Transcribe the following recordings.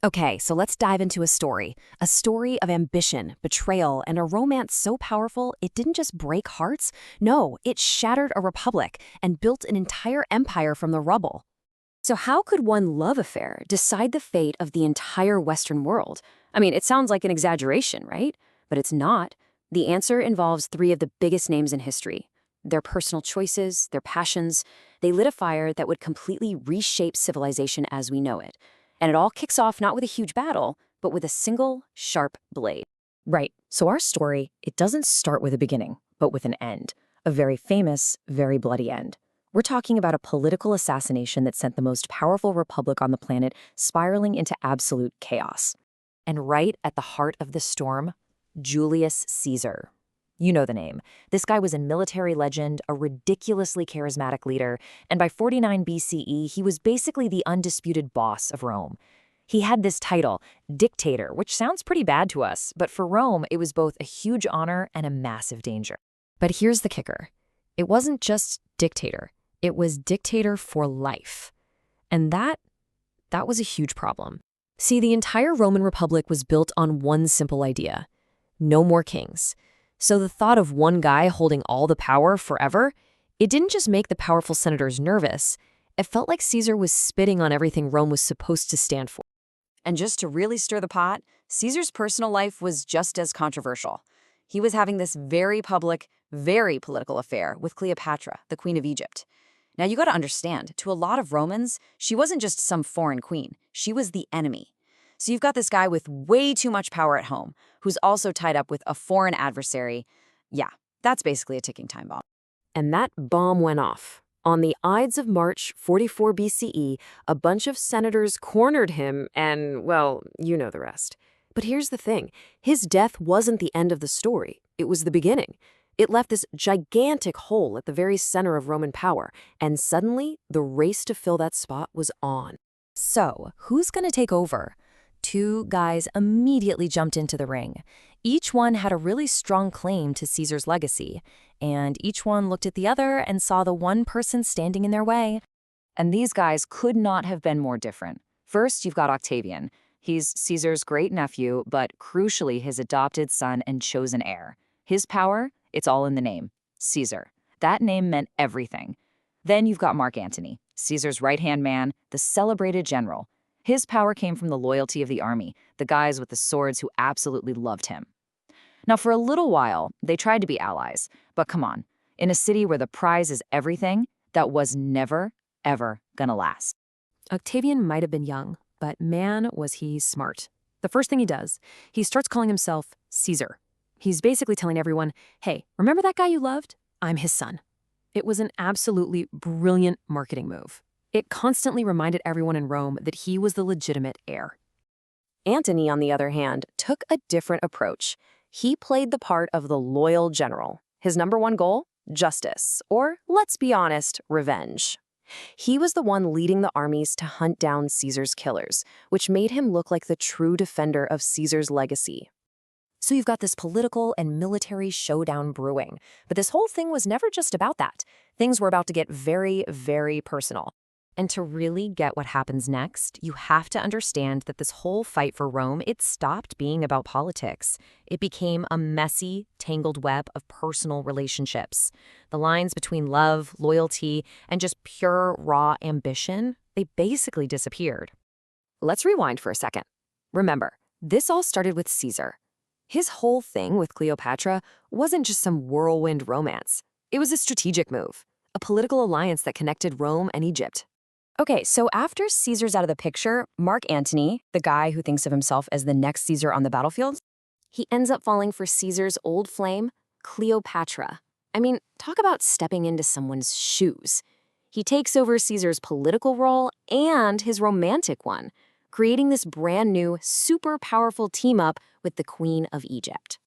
Okay, so let's dive into a story. A story of ambition, betrayal, and a romance so powerful it didn't just break hearts. No, it shattered a republic and built an entire empire from the rubble. So, how could one love affair decide the fate of the entire Western world? I mean, it sounds like an exaggeration, right? But it's not. The answer involves three of the biggest names in history. Their personal choices, their passions, they lit a fire that would completely reshape civilization as we know it. And it all kicks off not with a huge battle, but with a single, sharp blade. Right. So our story, it doesn't start with a beginning, but with an end. A very famous, very bloody end. We're talking about a political assassination that sent the most powerful republic on the planet spiraling into absolute chaos. And right at the heart of the storm, Julius Caesar. You know the name. This guy was a military legend, a ridiculously charismatic leader, and by 49 BCE, he was basically the undisputed boss of Rome. He had this title, dictator, which sounds pretty bad to us, but for Rome, it was both a huge honor and a massive danger. But here's the kicker. It wasn't just dictator. It was dictator for life. And that was a huge problem. See, the entire Roman Republic was built on one simple idea. No more kings. So the thought of one guy holding all the power forever, it didn't just make the powerful senators nervous. It felt like Caesar was spitting on everything Rome was supposed to stand for. And just to really stir the pot, Caesar's personal life was just as controversial. He was having this very public, very political affair with Cleopatra, the Queen of Egypt. Now, you got to understand, to a lot of Romans, she wasn't just some foreign queen. She was the enemy. So you've got this guy with way too much power at home, who's also tied up with a foreign adversary. Yeah, that's basically a ticking time bomb. And that bomb went off. On the Ides of March 44 BCE, a bunch of senators cornered him and, well, you know the rest. But here's the thing. His death wasn't the end of the story. It was the beginning. It left this gigantic hole at the very center of Roman power, and suddenly the race to fill that spot was on. So, who's going to take over? Two guys immediately jumped into the ring. Each one had a really strong claim to Caesar's legacy, and each one looked at the other and saw the one person standing in their way. And these guys could not have been more different. First, you've got Octavian. He's Caesar's great-nephew, but crucially his adopted son and chosen heir. His power? It's all in the name. Caesar. That name meant everything. Then you've got Mark Antony, Caesar's right-hand man, the celebrated general. His power came from the loyalty of the army, the guys with the swords who absolutely loved him. Now, for a little while, they tried to be allies, but come on. In a city where the prize is everything, that was never, ever gonna last. Octavian might have been young, but man, was he smart. The first thing he does, he starts calling himself Caesar. He's basically telling everyone, hey, remember that guy you loved? I'm his son. It was an absolutely brilliant marketing move. It constantly reminded everyone in Rome that he was the legitimate heir. Antony, on the other hand, took a different approach. He played the part of the loyal general. His number one goal? Justice, or, let's be honest, revenge. He was the one leading the armies to hunt down Caesar's killers, which made him look like the true defender of Caesar's legacy. So you've got this political and military showdown brewing. But this whole thing was never just about that. Things were about to get very, very personal. And to really get what happens next, you have to understand that this whole fight for Rome, it stopped being about politics. It became a messy, tangled web of personal relationships. The lines between love, loyalty, and just pure, raw ambition, they basically disappeared. Let's rewind for a second. Remember, this all started with Caesar. His whole thing with Cleopatra wasn't just some whirlwind romance. It was a strategic move, a political alliance that connected Rome and Egypt. Okay, so after Caesar's out of the picture, Mark Antony, the guy who thinks of himself as the next Caesar on the battlefield, he ends up falling for Caesar's old flame, Cleopatra. I mean, talk about stepping into someone's shoes. He takes over Caesar's political role and his romantic one, creating this brand new, super powerful team-up with the Queen of Egypt.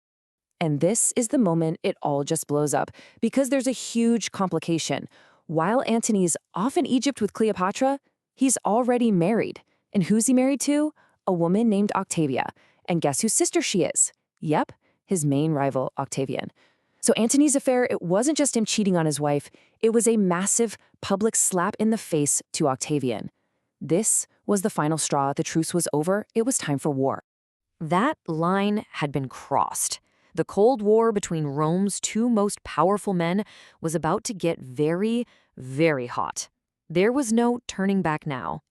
And this is the moment it all just blows up, because there's a huge complication. While Antony's off in Egypt with Cleopatra, he's already married. And who's he married to? A woman named Octavia. And guess whose sister she is? Yep, his main rival, Octavian. So Antony's affair, it wasn't just him cheating on his wife, it was a massive public slap in the face to Octavian. This was the final straw. The truce was over. It was time for war. That line had been crossed. The Cold War between Rome's two most powerful men was about to get very, very hot. There was no turning back now.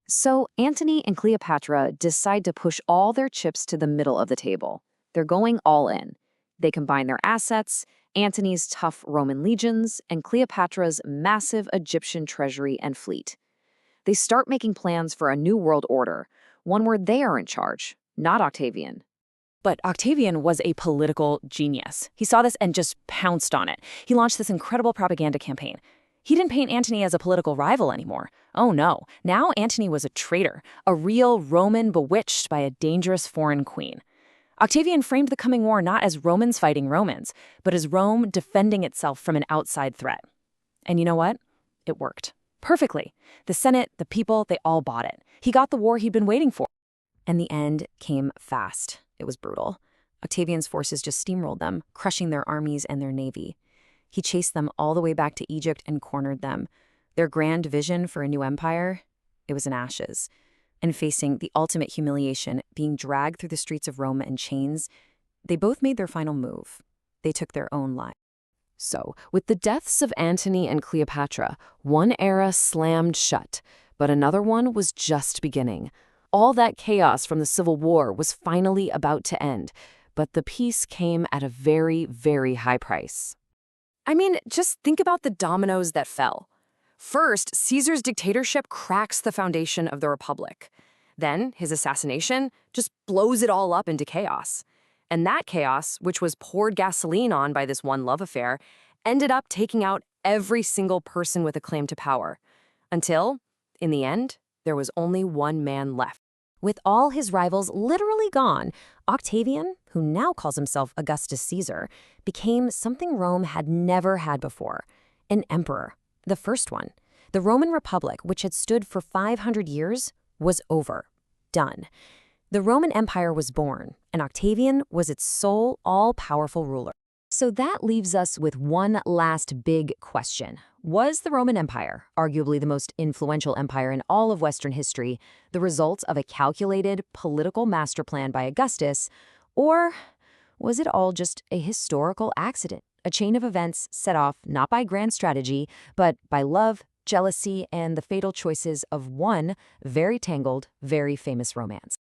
So Antony and Cleopatra decide to push all their chips to the middle of the table. They're going all in. They combine their assets, Antony's tough Roman legions, and Cleopatra's massive Egyptian treasury and fleet. They start making plans for a new world order, one where they are in charge, not Octavian. But Octavian was a political genius. He saw this and just pounced on it. He launched this incredible propaganda campaign. He didn't paint Antony as a political rival anymore. Oh no, now Antony was a traitor, a real Roman bewitched by a dangerous foreign queen. Octavian framed the coming war not as Romans fighting Romans, but as Rome defending itself from an outside threat. And you know what? It worked. Perfectly. The Senate, the people, they all bought it. He got the war he'd been waiting for. And the end came fast. It was brutal. Octavian's forces just steamrolled them, crushing their armies and their navy. He chased them all the way back to Egypt and cornered them. Their grand vision for a new empire, it was in ashes. And facing the ultimate humiliation, being dragged through the streets of Rome in chains, they both made their final move. They took their own lives. So, with the deaths of Antony and Cleopatra, one era slammed shut, but another one was just beginning. All that chaos from the Civil War was finally about to end, but the peace came at a very, very high price. I mean, just think about the dominoes that fell. First, Caesar's dictatorship cracks the foundation of the Republic. Then, his assassination just blows it all up into chaos. And that chaos, which was poured gasoline on by this one love affair, ended up taking out every single person with a claim to power. Until, in the end, there was only one man left. With all his rivals literally gone, Octavian, who now calls himself Augustus Caesar, became something Rome had never had before, an emperor. The first one. The Roman Republic, which had stood for 500 years, was over. Done. The Roman Empire was born, and Octavian was its sole, all-powerful ruler. So that leaves us with one last big question. Was the Roman Empire, arguably the most influential empire in all of Western history, the result of a calculated political master plan by Augustus, or was it all just a historical accident? A chain of events set off not by grand strategy, but by love, jealousy, and the fatal choices of one very tangled, very famous romance.